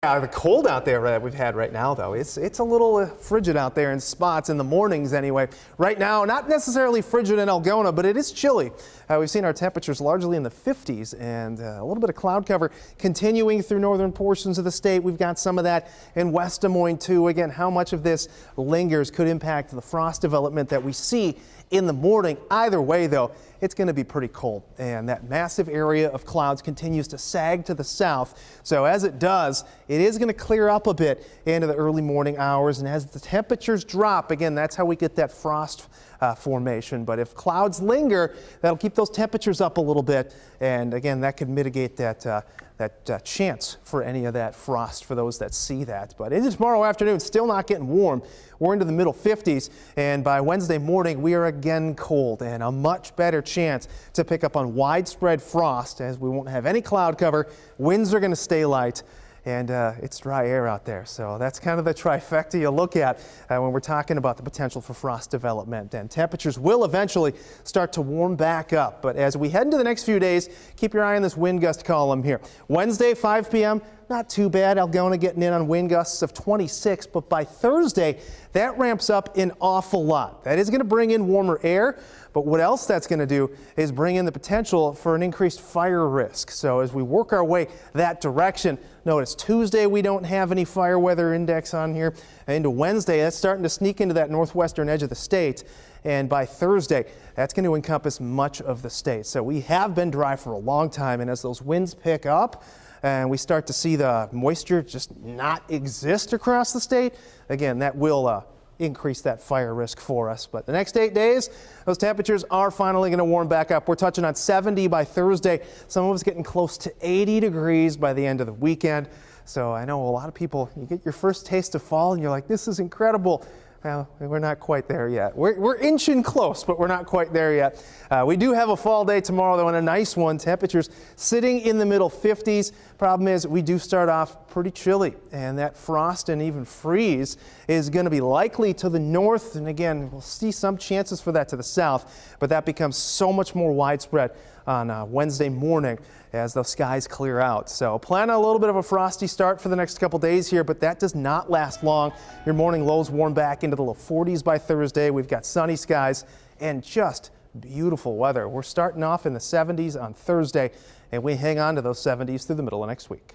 The cold out there that we've had right now, though, it's a little frigid out there in spots in the mornings anyway. Right now, not necessarily frigid in Algona, but it is chilly. We've seen our temperatures largely in the 50s and a little bit of cloud cover continuing through northern portions of the state. We've got some of that in West Des Moines, too. Again, how much of this lingers could impact the frost development that we see in the morning. Either way, though, it's going to be pretty cold, and that massive area of clouds continues to sag to the south. So as it does, it is going to clear up a bit into the early morning hours, and as the temperatures drop, again, that's how we get that frost formation. But if clouds linger, that'll keep those temperatures up a little bit, and again, that could mitigate that chance for any of that frost for those that see that. But into tomorrow afternoon, still not getting warm. We're into the middle 50s, and by Wednesday morning, we are again cold and a much better chance to pick up on widespread frost as we won't have any cloud cover. Winds are going to stay light, and it's dry air out there. So that's kind of the trifecta you look at when we're talking about the potential for frost development. And temperatures will eventually start to warm back up. But as we head into the next few days, keep your eye on this wind gust column here. Wednesday, 5 p.m., not too bad. Algona getting in on wind gusts of 26, but by Thursday, that ramps up an awful lot. That is going to bring in warmer air, but what else that's going to do is bring in the potential for an increased fire risk. So as we work our way that direction, notice Tuesday we don't have any fire weather index on here. Into Wednesday, that's starting to sneak into that northwestern edge of the state. And by Thursday, that's going to encompass much of the state. So we have been dry for a long time, and as those winds pick up, and we start to see the moisture just not exist across the state, again, that will increase that fire risk for us. But the next 8 days, those temperatures are finally going to warm back up. We're touching on 70 by Thursday. Some of us getting close to 80 degrees by the end of the weekend. So I know a lot of people, you get your first taste of fall and you're like, this is incredible. Well, we're not quite there yet. We're inching close, but we're not quite there yet. We do have a fall day tomorrow, though, and a nice one. Temperatures sitting in the middle 50s. Problem is, we do start off pretty chilly, and that frost and even freeze is going to be likely to the north. And again, we'll see some chances for that to the south, but that becomes so much more widespread on Wednesday morning as those skies clear out. So plan on a little bit of a frosty start for the next couple days here, but that does not last long. Your morning lows warm back into the low 40s by Thursday. We've got sunny skies and just beautiful weather. We're starting off in the 70s on Thursday, and we hang on to those 70s through the middle of next week.